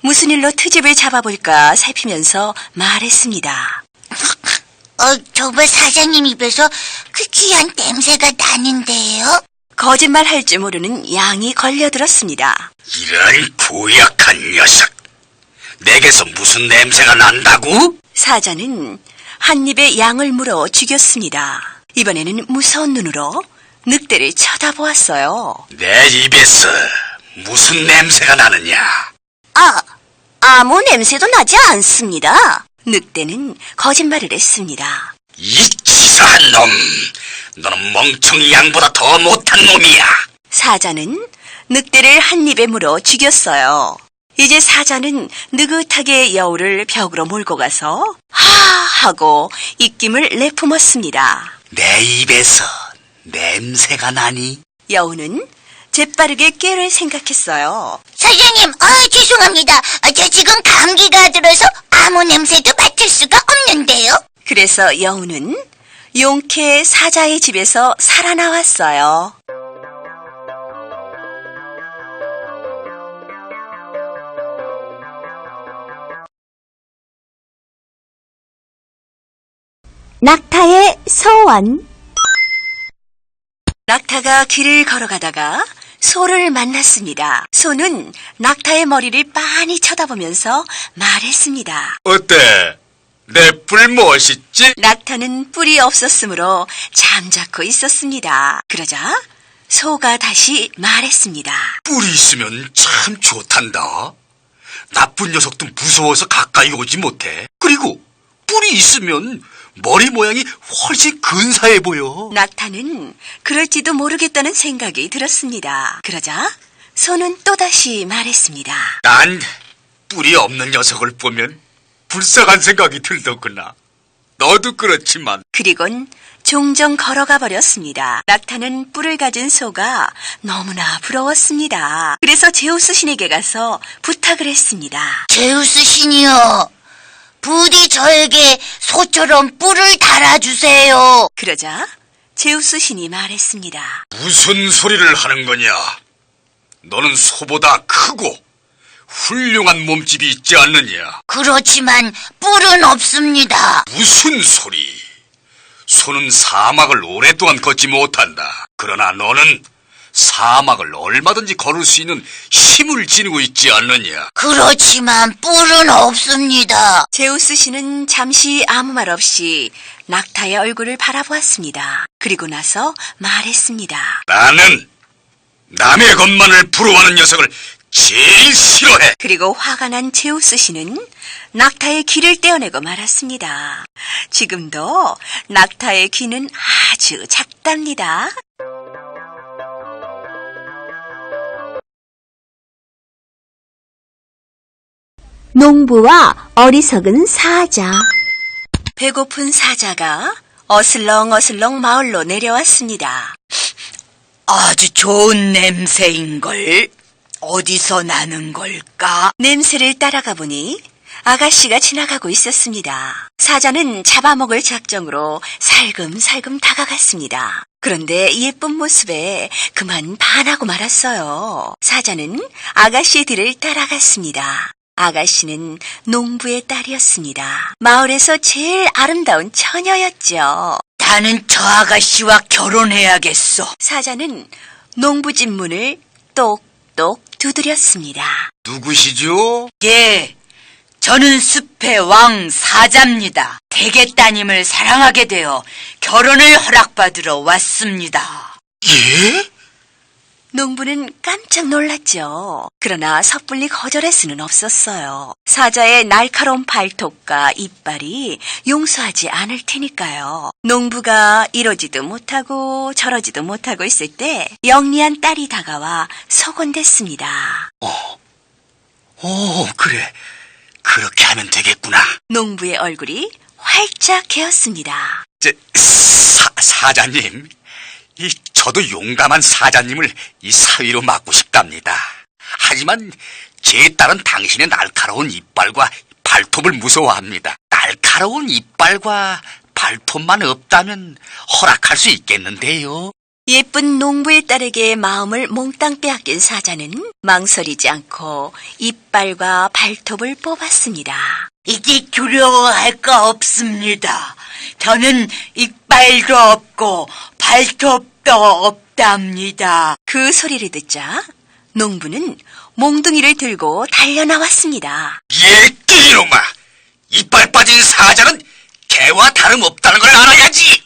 무슨 일로 트집을 잡아볼까 살피면서 말했습니다. 저번 사장님 입에서 그 귀한 냄새가 나는데요? 거짓말 할 줄 모르는 양이 걸려들었습니다. 이런 고약한 녀석. 내게서 무슨 냄새가 난다고? 사자는 한 입에 양을 물어 죽였습니다. 이번에는 무서운 눈으로 늑대를 쳐다보았어요. 내 입에서 무슨 냄새가 나느냐? 아무 냄새도 나지 않습니다. 늑대는 거짓말을 했습니다. 이 치사한 놈! 너는 멍청이 양보다 더 못한 놈이야! 사자는 늑대를 한 입에 물어 죽였어요. 이제 사자는 느긋하게 여우를 벽으로 몰고 가서 하 하고 입김을 내뿜었습니다. 내 입에서 냄새가 나니? 여우는 재빠르게 꾀를 생각했어요. 사장님, 죄송합니다. 저 지금 감기가 들어서 아무 냄새도 맡을 수가 없는데요. 그래서 여우는 용케 사자의 집에서 살아나왔어요. 낙타의 소원. 낙타가 길을 걸어가다가 소를 만났습니다. 소는 낙타의 머리를 빤히 쳐다보면서 말했습니다. 어때? 내 뿔 멋있지? 낙타는 뿔이 없었으므로 잠자코 있었습니다. 그러자 소가 다시 말했습니다. 뿔이 있으면 참 좋단다. 나쁜 녀석도 무서워서 가까이 오지 못해. 그리고 뿔이 있으면 머리 모양이 훨씬 근사해 보여. 낙타는 그럴지도 모르겠다는 생각이 들었습니다. 그러자 소는 또다시 말했습니다. 난 뿔이 없는 녀석을 보면 불쌍한 생각이 들더구나. 너도 그렇지만. 그리곤 종종 걸어가 버렸습니다. 낙타는 뿔을 가진 소가 너무나 부러웠습니다. 그래서 제우스 신에게 가서 부탁을 했습니다. 제우스 신이요. 부디 저에게 소처럼 뿔을 달아주세요. 그러자 제우스 신이 말했습니다. 무슨 소리를 하는 거냐? 너는 소보다 크고 훌륭한 몸집이 있지 않느냐? 그렇지만 뿔은 없습니다. 무슨 소리? 소는 사막을 오랫동안 걷지 못한다. 그러나 너는 사막을 얼마든지 걸을 수 있는 힘을 지니고 있지 않느냐? 그렇지만 뿔은 없습니다. 제우스 신은 잠시 아무 말 없이 낙타의 얼굴을 바라보았습니다. 그리고 나서 말했습니다. 나는 남의 것만을 부러워하는 녀석을 제일 싫어해. 그리고 화가 난 제우스 신은 낙타의 귀를 떼어내고 말았습니다. 지금도 낙타의 귀는 아주 작답니다. 농부와 어리석은 사자. 배고픈 사자가 어슬렁어슬렁 마을로 내려왔습니다. 아주 좋은 냄새인걸. 어디서 나는 걸까? 냄새를 따라가 보니 아가씨가 지나가고 있었습니다. 사자는 잡아먹을 작정으로 살금살금 다가갔습니다. 그런데 예쁜 모습에 그만 반하고 말았어요. 사자는 아가씨의 뒤를 따라갔습니다. 아가씨는 농부의 딸이었습니다. 마을에서 제일 아름다운 처녀였죠. 나는 저 아가씨와 결혼해야겠어. 사자는 농부집 문을 똑똑 두드렸습니다. 누구시죠? 예, 저는 숲의 왕 사자입니다. 대개 따님을 사랑하게 되어 결혼을 허락받으러 왔습니다. 예? 농부는 깜짝 놀랐죠. 그러나 섣불리 거절할 수는 없었어요. 사자의 날카로운 발톱과 이빨이 용서하지 않을 테니까요. 농부가 이러지도 못하고 저러지도 못하고 있을 때 영리한 딸이 다가와 소곤댔습니다. 그래. 그렇게 하면 되겠구나. 농부의 얼굴이 활짝 개었습니다. 사자님. 저도 용감한 사자님을 이 사위로 맡고 싶답니다. 하지만 제 딸은 당신의 날카로운 이빨과 발톱을 무서워합니다. 날카로운 이빨과 발톱만 없다면 허락할 수 있겠는데요. 예쁜 농부의 딸에게 마음을 몽땅 빼앗긴 사자는 망설이지 않고 이빨과 발톱을 뽑았습니다. 이게 두려워할 거 없습니다. 저는 이빨도 없고 발톱도 없답니다. 그 소리를 듣자 농부는 몽둥이를 들고 달려나왔습니다. 이놈아! 이빨 빠진 사자는 개와 다름없다는 걸 알아야지!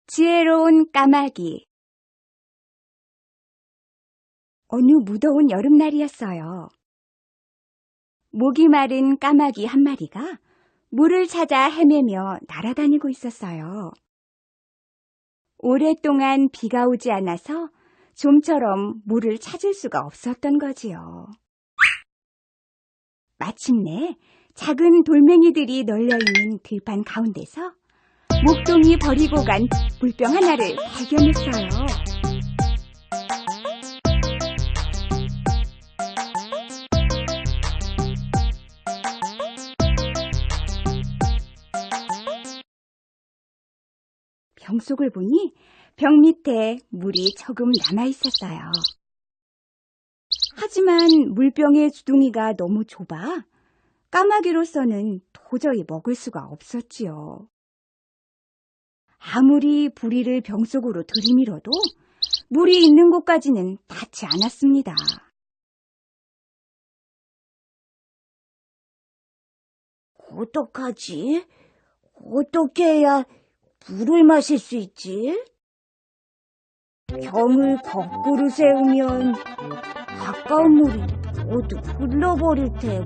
지혜로운 까마귀. 어느 무더운 여름날이었어요. 목이 마른 까마귀 한 마리가 물을 찾아 헤매며 날아다니고 있었어요. 오랫동안 비가 오지 않아서 좀처럼 물을 찾을 수가 없었던 거지요. 마침내 작은 돌멩이들이 널려있는 들판 가운데서 목동이 버리고 간 물병 하나를 발견했어요. 병 속을 보니 병 밑에 물이 조금 남아있었어요. 하지만 물병의 주둥이가 너무 좁아 까마귀로서는 도저히 먹을 수가 없었지요. 아무리 부리를 병 속으로 들이밀어도 물이 있는 곳까지는 닿지 않았습니다. 어떡하지? 어떻게 해야 물을 마실 수 있지? 병을 거꾸로 세우면 아까운 물이 모두 흘러버릴 테고.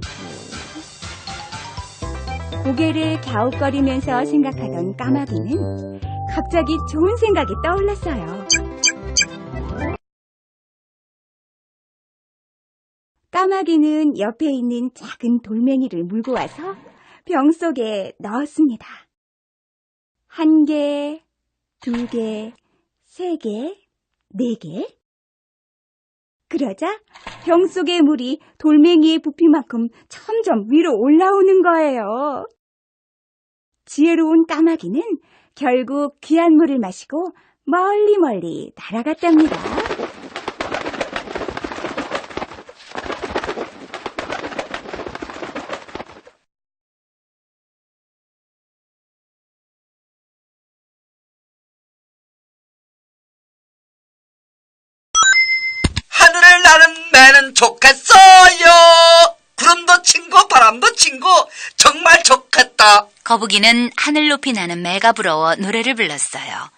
고개를 갸웃거리면서 생각하던 까마귀는 갑자기 좋은 생각이 떠올랐어요. 까마귀는 옆에 있는 작은 돌멩이를 물고 와서 병 속에 넣었습니다. 1개, 2개, 3개, 4개. 그러자 병 속의 물이 돌멩이의 부피만큼 점점 위로 올라오는 거예요. 지혜로운 까마귀는 결국 귀한 물을 마시고 멀리 날아갔답니다. 하늘을 나는 매는 좋겠어요. 구름도 친고 바람도 친고 정말 좋겠다. 거북이는 하늘 높이 나는 매가 부러워 노래를 불렀어요.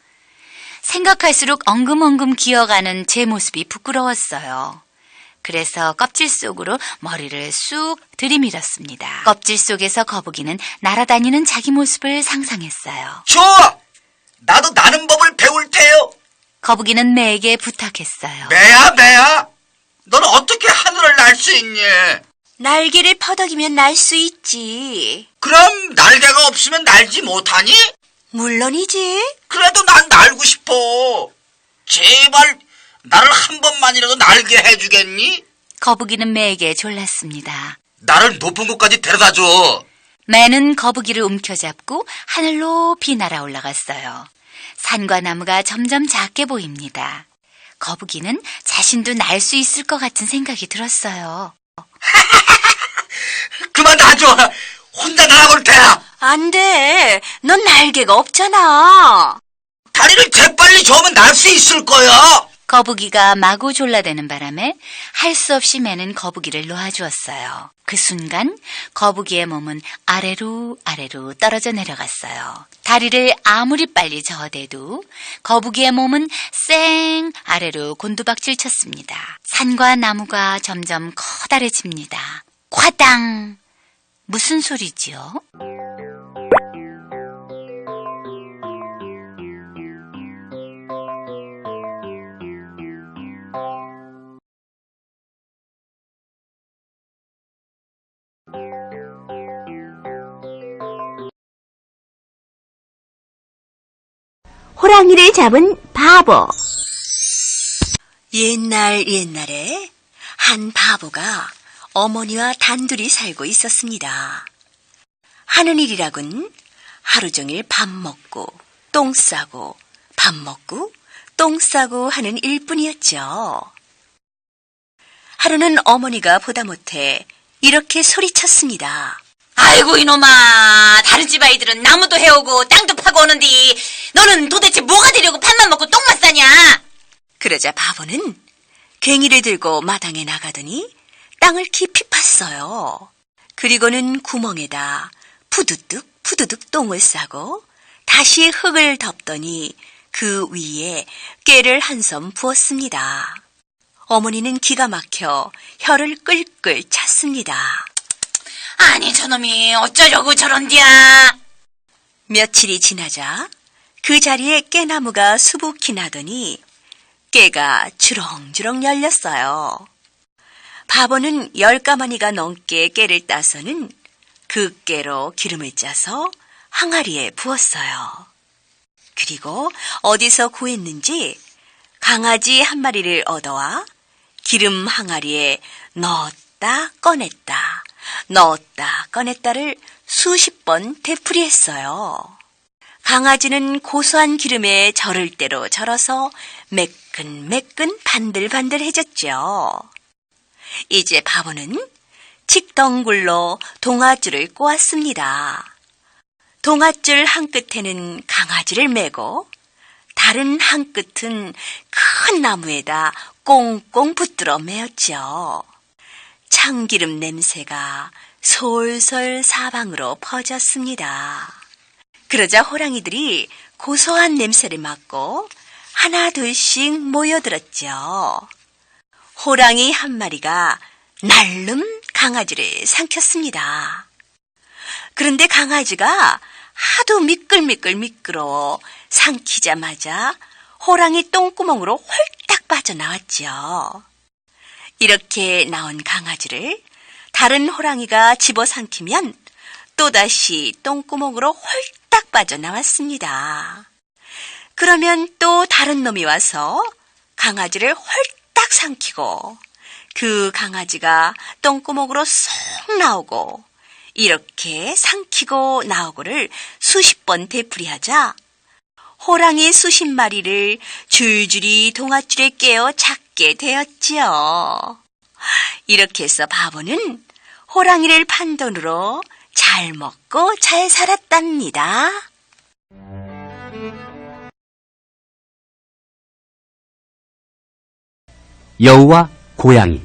생각할수록 엉금엉금 기어가는 제 모습이 부끄러웠어요. 그래서 껍질 속으로 머리를 쑥 들이밀었습니다. 껍질 속에서 거북이는 날아다니는 자기 모습을 상상했어요. 좋아! 나도 나는 법을 배울 테요. 거북이는 매에게 부탁했어요. 매야! 너는 어떻게 하늘을 날 수 있니? 날개를 퍼덕이면 날 수 있지. 그럼 날개가 없으면 날지 못하니? 물론이지. 그래도 난 날고 싶어. 제발 나를 한 번만이라도 날게 해주겠니? 거북이는 매에게 졸랐습니다. 나를 높은 곳까지 데려다줘. 매는 거북이를 움켜잡고 하늘 높이 날아 올라갔어요. 산과 나무가 점점 작게 보입니다. 거북이는 자신도 날 수 있을 것 같은 생각이 들었어요. 그만 놔줘. 혼자 날아볼 테야. 안 돼. 넌 날개가 없잖아. 다 다리를 재빨리 저으면 날 수 있을 거야. 거북이가 마구 졸라대는 바람에 할 수 없이 매는 거북이를 놓아주었어요. 그 순간 거북이의 몸은 아래로 떨어져 내려갔어요. 다리를 아무리 빨리 저어대도 거북이의 몸은 쌩 아래로 곤두박질 쳤습니다. 산과 나무가 점점 커다래집니다. 과당! 무슨 소리지요? 호랑이를 잡은 바보. 옛날에 한 바보가 어머니와 단둘이 살고 있었습니다. 하는 일이라곤 하루 종일 밥 먹고 똥 싸고 밥 먹고 똥 싸고 하는 일뿐이었죠. 하루는 어머니가 보다 못해 이렇게 소리쳤습니다. 아이고 이놈아, 다른 집 아이들은 나무도 해오고 땅도 파고 오는데 너는 도대체 뭐가 되려고 밥만 먹고 똥만 싸냐? 그러자 바보는 괭이를 들고 마당에 나가더니 땅을 깊이 팠어요. 그리고는 구멍에다 푸드득 똥을 싸고 다시 흙을 덮더니 그 위에 깨를 한 섬 부었습니다. 어머니는 기가 막혀 혀를 끌끌 찼습니다. 아니 저놈이 어쩌려고 저런디야. 며칠이 지나자 그 자리에 깨나무가 수북히 나더니 깨가 주렁주렁 열렸어요. 바보는 10가마니가 넘게 깨를 따서는 그 깨로 기름을 짜서 항아리에 부었어요. 그리고 어디서 구했는지 강아지 한 마리를 얻어와 기름 항아리에 넣었다 꺼냈다를 수십 번 되풀이했어요. 강아지는 고소한 기름에 절을 대로 절어서 매끈매끈 반들반들해졌죠. 이제 바보는 칡덩굴로 동아줄을 꼬았습니다. 동아줄 한 끝에는 강아지를 메고 다른 한 끝은 큰 나무에다 꽁꽁 붙들어 메었죠. 참기름 냄새가 솔솔 사방으로 퍼졌습니다. 그러자 호랑이들이 고소한 냄새를 맡고 하나 둘씩 모여들었죠. 호랑이 한 마리가 날름 강아지를 삼켰습니다. 그런데 강아지가 하도 미끌미끌 삼키자마자 호랑이 똥구멍으로 홀딱 빠져나왔죠. 이렇게 나온 강아지를 다른 호랑이가 집어삼키면 또다시 똥구멍으로 홀딱 빠져나왔습니다. 그러면 또 다른 놈이 와서 강아지를 홀딱 삼키고 그 강아지가 똥구멍으로 쏙 나오고 이렇게 삼키고 나오고를 수십 번 되풀이하자 호랑이 수십 마리를 줄줄이 동아줄에 깨어 잡게 되었지요. 이렇게 해서 바보는 호랑이를 판 돈으로 잘 먹고 잘 살았답니다. 여우와 고양이.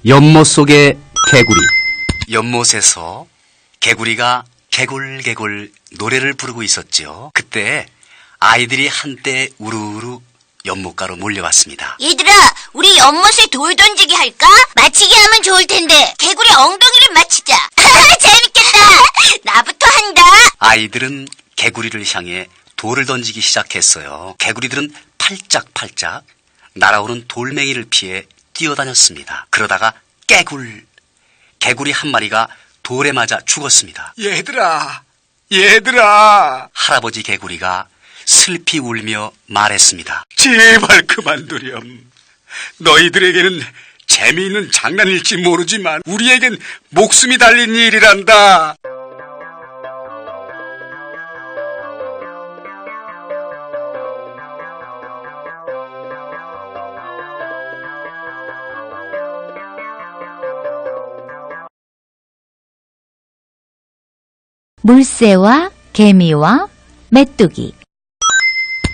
연못 속의 개구리. 연못에서 개구리가 개굴개굴 노래를 부르고 있었죠. 그때 아이들이 한때 우르르 연못가로 몰려왔습니다. 얘들아, 우리 연못에 돌 던지기 할까? 맞히기 하면 좋을 텐데 개구리 엉덩이를 맞히자. 재밌겠다. 나부터 한다. 아이들은 개구리를 향해 돌을 던지기 시작했어요. 개구리들은 팔짝팔짝 날아오는 돌멩이를 피해 뛰어다녔습니다. 그러다가 개구리 한 마리가 돌에 맞아 죽었습니다. 얘들아. 할아버지 개구리가 슬피 울며 말했습니다. 제발 그만두렴. 너희들에게는 재미있는 장난일지 모르지만 우리에겐 목숨이 달린 일이란다. 물새와 개미와 메뚜기.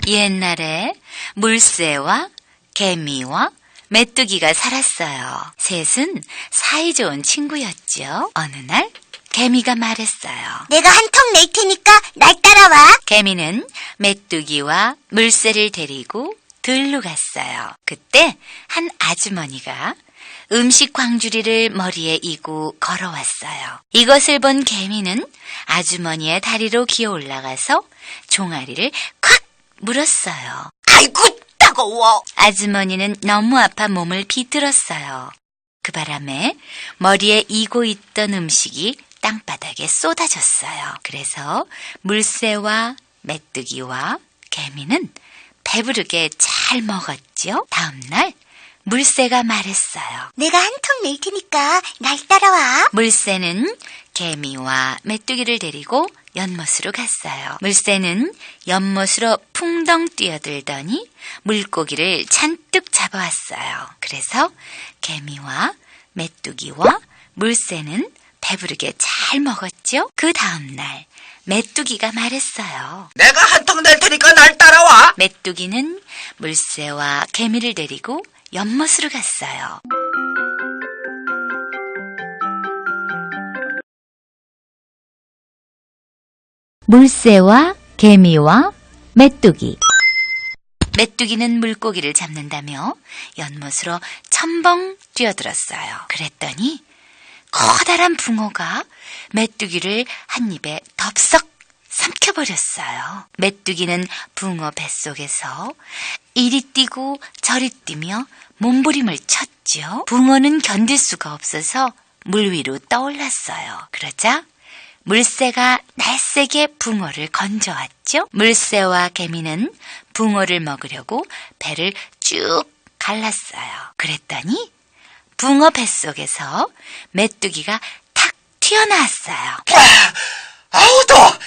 옛날에 물새와 개미와 메뚜기가 살았어요. 셋은 사이좋은 친구였죠. 어느 날 개미가 말했어요. 내가 한 턱 낼 테니까 날 따라와. 개미는 메뚜기와 물새를 데리고 들로 갔어요. 그때 한 아주머니가 음식 광주리를 머리에 이고 걸어왔어요. 이것을 본 개미는 아주머니의 다리로 기어 올라가서 종아리를 콱 물었어요. 아이고, 따가워. 아주머니는 너무 아파 몸을 비틀었어요. 그 바람에 머리에 이고 있던 음식이 땅바닥에 쏟아졌어요. 그래서 물새와 메뚜기와 개미는 배부르게 잘 먹었죠. 다음 날 물새가 말했어요. 내가 한 턱 낼 테니까 날 따라와. 물새는 개미와 메뚜기를 데리고 연못으로 갔어요. 물새는 연못으로 풍덩 뛰어들더니 물고기를 잔뜩 잡아왔어요. 그래서 개미와 메뚜기와 물새는 배부르게 잘 먹었죠. 그 다음 날 메뚜기가 말했어요. 내가 한 턱 낼 테니까 날 따라와. 메뚜기는 물새와 개미를 데리고 연못으로 갔어요. 물새와 개미와 메뚜기. 메뚜기는 물고기를 잡는다며 연못으로 첨벙 뛰어들었어요. 그랬더니 커다란 붕어가 메뚜기를 한 입에 덥석 삼켜버렸어요. 메뚜기는 붕어 뱃속에서 이리 뛰고 저리 뛰며 몸부림을 쳤죠. 붕어는 견딜 수가 없어서 물 위로 떠올랐어요. 그러자 물새가 날쌔게 붕어를 건져왔죠. 물새와 개미는 붕어를 먹으려고 배를 쭉 갈랐어요. 그랬더니 붕어 뱃속에서 메뚜기가 탁 튀어나왔어요. 아우 더워.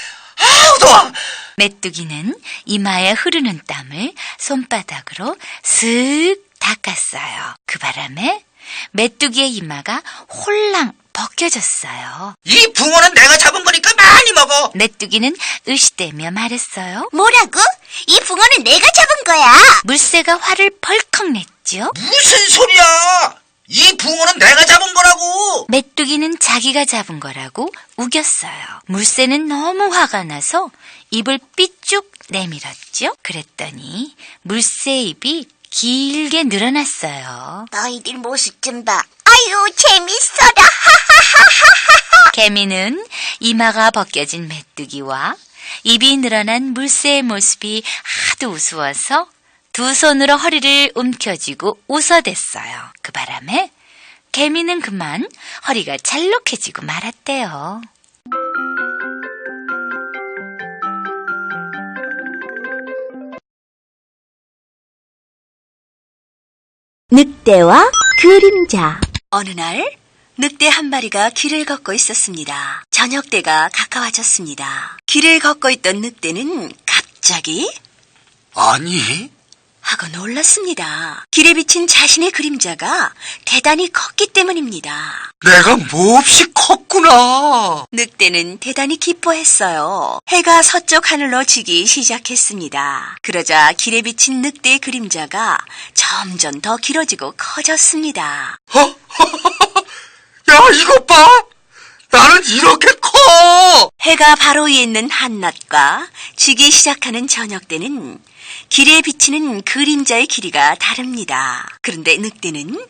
메뚜기는 이마에 흐르는 땀을 손바닥으로 슥 닦았어요. 그 바람에 메뚜기의 이마가 홀랑 벗겨졌어요. 이 붕어는 내가 잡은 거니까 많이 먹어. 메뚜기는 으시대며 말했어요. 뭐라고? 이 붕어는 내가 잡은 거야. 물새가 화를 벌컥 냈죠. 무슨 소리야? 이 붕어는 내가 잡은 거라고. 메뚜기는 자기가 잡은 거라고 우겼어요. 물새는 너무 화가 나서 입을 삐쭉 내밀었죠. 그랬더니 물새의 입이 길게 늘어났어요. 너희들 모습 좀 봐. 아유, 재밌어라. 개미는 이마가 벗겨진 메뚜기와 입이 늘어난 물새의 모습이 하도 우스워서 두 손으로 허리를 움켜쥐고 웃어댔어요. 그 바람에 개미는 그만 허리가 잘록해지고 말았대요. 늑대와 그림자. 어느 날 늑대 한 마리가 길을 걷고 있었습니다. 저녁 때가 가까워졌습니다. 길을 걷고 있던 늑대는 갑자기 아니, 하고 놀랐습니다. 길에 비친 자신의 그림자가 대단히 컸기 때문입니다. 내가 몹시 컸구나. 늑대는 대단히 기뻐했어요. 해가 서쪽 하늘로 지기 시작했습니다. 그러자 길에 비친 늑대의 그림자가 점점 더 길어지고 커졌습니다. 야, 이것 봐! 나는 이렇게 커! 해가 바로 위에 있는 한낮과 지기 시작하는 저녁 때는 길에 비치는 그림자의 길이가 다릅니다. 그런데 늑대는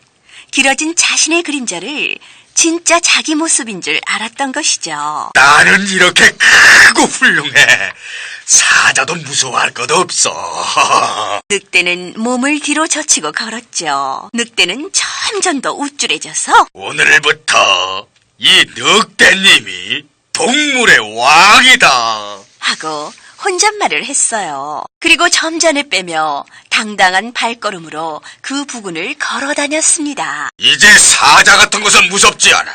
길어진 자신의 그림자를 진짜 자기 모습인 줄 알았던 것이죠. 나는 이렇게 크고 훌륭해. 사자도 무서워할 것 없어. 늑대는 몸을 뒤로 젖히고 걸었죠. 늑대는 점점 더 우쭐해져서 오늘부터 이 늑대님이 동물의 왕이다 하고 혼잣말을 했어요. 그리고 점잖에 빼며 당당한 발걸음으로 그 부근을 걸어 다녔습니다. 이제 사자 같은 것은 무섭지 않아.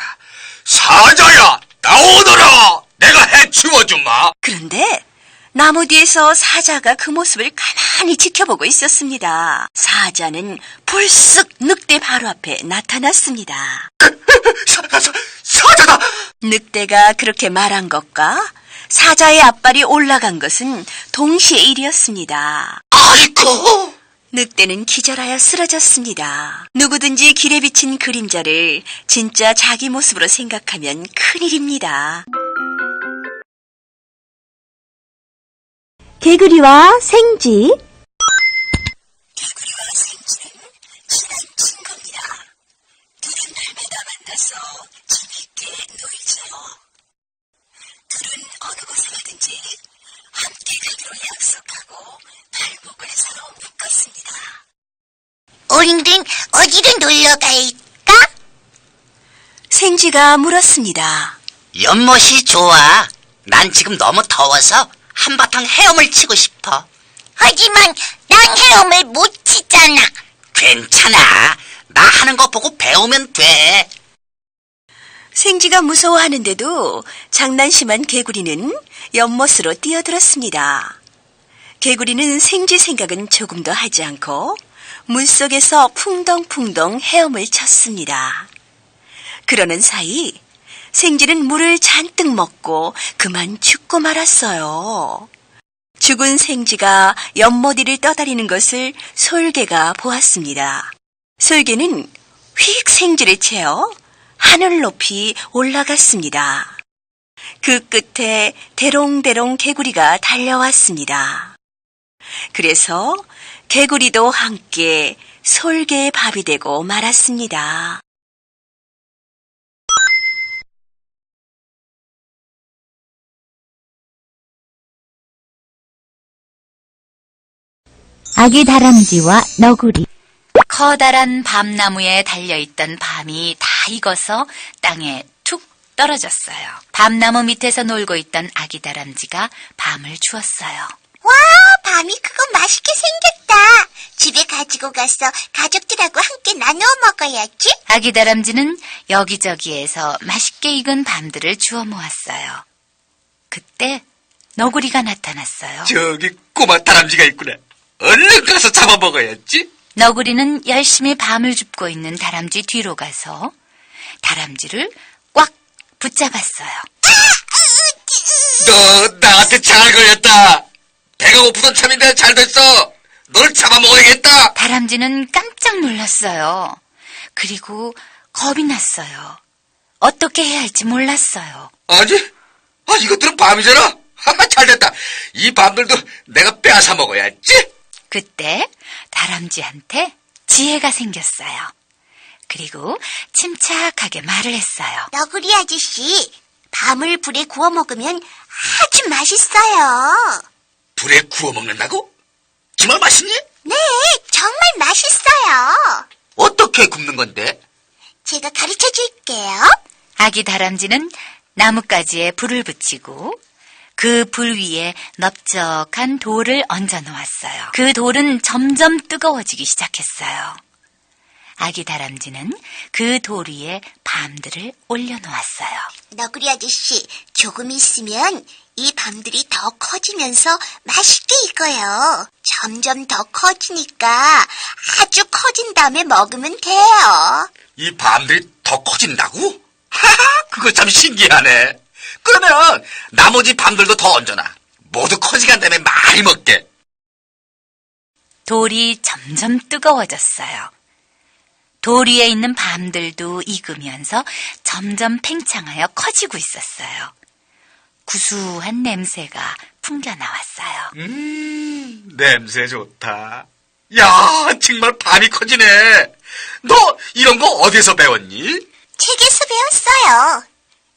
사자야, 나오너라. 내가 해치워주마. 그런데 나무 뒤에서 사자가 그 모습을 가만히 지켜보고 있었습니다. 사자는 불쑥 늑대 바로 앞에 나타났습니다. 사자다! 늑대가 그렇게 말한 것과 사자의 앞발이 올라간 것은 동시의 일이었습니다. 아이고! 늑대는 기절하여 쓰러졌습니다. 누구든지 길에 비친 그림자를 진짜 자기 모습으로 생각하면 큰일입니다. 개구리와 생쥐. 개구리와 생쥐는 친한 친구입니다. 둘은 날마다 만나서 재미있게 놀죠. 둘은 어느 곳에 가든지 함께 가기로 약속하고 발목을 서로 묶었습니다. 우리는 어디로 놀러 갈까? 생쥐가 물었습니다. 연못이 좋아. 난 지금 너무 더워서 한바탕 헤엄을 치고 싶어. 하지만 난 헤엄을 못 치잖아. 괜찮아. 나 하는 거 보고 배우면 돼. 생쥐가 무서워하는데도 장난심한 개구리는 연못으로 뛰어들었습니다. 개구리는 생쥐 생각은 조금도 하지 않고 물속에서 풍덩풍덩 헤엄을 쳤습니다. 그러는 사이 생쥐는 물을 잔뜩 먹고 그만 죽고 말았어요. 죽은 생쥐가 연못 위를 떠다니는 것을 솔개가 보았습니다. 솔개는 휙 생쥐를 채워 하늘 높이 올라갔습니다. 그 끝에 대롱대롱 개구리가 달려왔습니다. 그래서 개구리도 함께 솔개의 밥이 되고 말았습니다. 아기 다람쥐와 너구리. 커다란 밤나무에 달려있던 밤이 다 익어서 땅에 툭 떨어졌어요. 밤나무 밑에서 놀고 있던 아기 다람쥐가 밤을 주웠어요. 와, 밤이 그거 맛있게 생겼다. 집에 가지고 가서 가족들하고 함께 나누어 먹어야지. 아기 다람쥐는 여기저기에서 맛있게 익은 밤들을 주워 모았어요. 그때 너구리가 나타났어요. 저기 꼬마 다람쥐가 있구나. 얼른 가서 잡아먹어야지. 너구리는 열심히 밤을 줍고 있는 다람쥐 뒤로 가서 다람쥐를 꽉 붙잡았어요. 너 나한테 잘 걸렸다. 배가 고프던 참인데 잘 됐어. 널 잡아먹어야겠다. 다람쥐는 깜짝 놀랐어요. 그리고 겁이 났어요. 어떻게 해야 할지 몰랐어요. 아니, 이것들은 밤이잖아. 잘 됐다. 이 밤들도 내가 빼앗아 먹어야지. 그때 다람쥐한테 지혜가 생겼어요. 그리고 침착하게 말을 했어요. 너구리 아저씨, 밤을 불에 구워 먹으면 아주 맛있어요. 불에 구워 먹는다고? 정말 맛있니? 네, 정말 맛있어요. 어떻게 굽는 건데? 제가 가르쳐 줄게요. 아기 다람쥐는 나뭇가지에 불을 붙이고 그 불 위에 넓적한 돌을 얹어 놓았어요. 그 돌은 점점 뜨거워지기 시작했어요. 아기 다람쥐는 그 돌 위에 밤들을 올려놓았어요. 너구리 아저씨, 조금 있으면 이 밤들이 더 커지면서 맛있게 익어요. 점점 더 커지니까 아주 커진 다음에 먹으면 돼요. 이 밤들이 더 커진다고? 하하, 그거 참 신기하네. 그러면 나머지 밤들도 더 얹어놔. 모두 커지간 다음에 많이 먹게. 돌이 점점 뜨거워졌어요. 돌 위에 있는 밤들도 익으면서 점점 팽창하여 커지고 있었어요. 구수한 냄새가 풍겨나왔어요. 냄새 좋다. 야, 정말 밤이 커지네. 너 이런 거 어디서 배웠니? 책에서 배웠어요.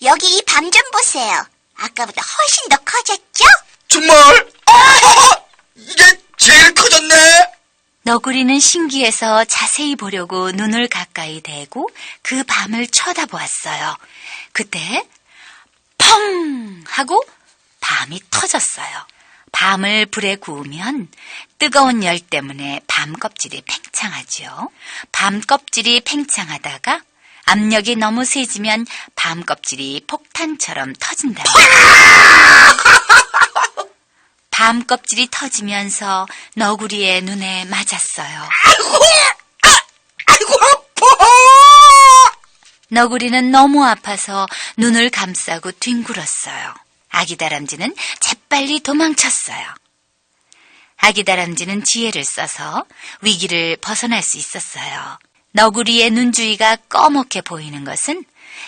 여기 이 밤 좀 보세요. 아까보다 훨씬 더 커졌죠? 정말? 이게 제일 커졌네. 너구리는 신기해서 자세히 보려고 눈을 가까이 대고 그 밤을 쳐다보았어요. 그때 펑 하고 밤이 터졌어요. 밤을 불에 구우면 뜨거운 열 때문에 밤 껍질이 팽창하지요. 밤 껍질이 팽창하다가 압력이 너무 세지면 밤 껍질이 폭탄처럼 터진답니다. 밤 껍질이 터지면서 너구리의 눈에 맞았어요. 아이고 아파. 너구리는 너무 아파서 눈을 감싸고 뒹굴었어요. 아기 다람쥐는 재빨리 도망쳤어요. 아기 다람쥐는 지혜를 써서 위기를 벗어날 수 있었어요. 너구리의 눈 주위가 꺼멓게 보이는 것은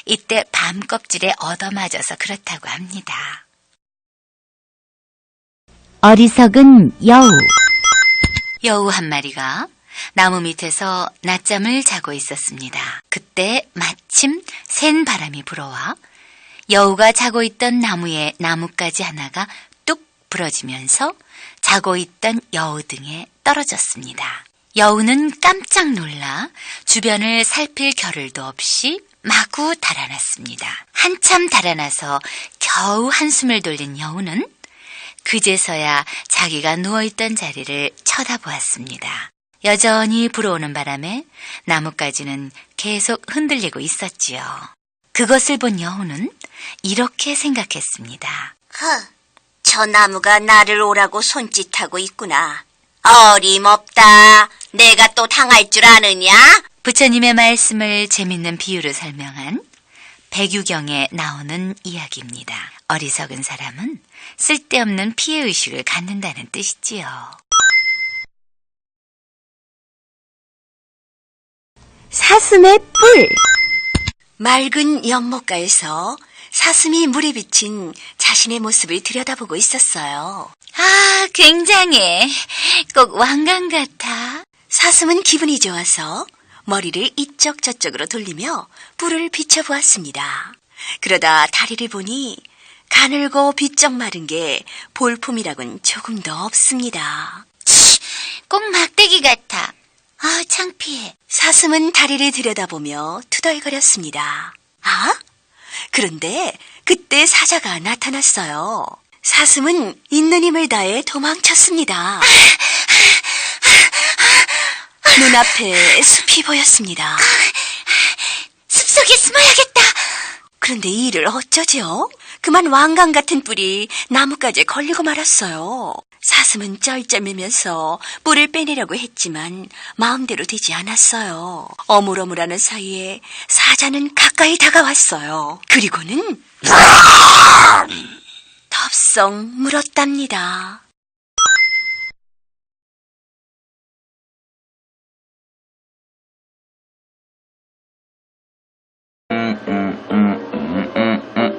이때 밤 껍질에 얻어맞아서 그렇다고 합니다. 어리석은 여우. 여우 한 마리가 나무 밑에서 낮잠을 자고 있었습니다. 그때 마침 센 바람이 불어와 여우가 자고 있던 나무에 나뭇가지 하나가 뚝 부러지면서 자고 있던 여우 등에 떨어졌습니다. 여우는 깜짝 놀라 주변을 살필 겨를도 없이 마구 달아났습니다. 한참 달아나서 겨우 한숨을 돌린 여우는 그제서야 자기가 누워있던 자리를 쳐다보았습니다. 여전히 불어오는 바람에 나뭇가지는 계속 흔들리고 있었지요. 그것을 본 여우는 이렇게 생각했습니다. 저 나무가 나를 오라고 손짓하고 있구나. 어림없다. 내가 또 당할 줄 아느냐? 부처님의 말씀을 재밌는 비유로 설명한 백유경에 나오는 이야기입니다. 어리석은 사람은 쓸데없는 피해의식을 갖는다는 뜻이지요. 사슴의 뿔. 맑은 연못가에서 사슴이 물에 비친 자신의 모습을 들여다보고 있었어요. 아, 굉장해. 꼭 왕관 같아. 사슴은 기분이 좋아서 머리를 이쪽 저쪽으로 돌리며 뿔을 비춰보았습니다. 그러다 다리를 보니 가늘고 비쩍 마른 게 볼품이라곤 조금도 없습니다. 꼭 막대기 같아. 아, 창피해. 사슴은 다리를 들여다보며 투덜거렸습니다. 아? 그런데 그때 사자가 나타났어요. 사슴은 있는 힘을 다해 도망쳤습니다. 눈앞에 숲이 보였습니다. 숲속에 숨어야겠다. 그런데 이 일을 어쩌죠? 그만 왕관 같은 뿔이 나뭇가지에 걸리고 말았어요. 사슴은 쩔쩔매면서 뿔을 빼내려고 했지만 마음대로 되지 않았어요. 어물어물하는 사이에 사자는 가까이 다가왔어요. 그리고는 덥석 물었답니다.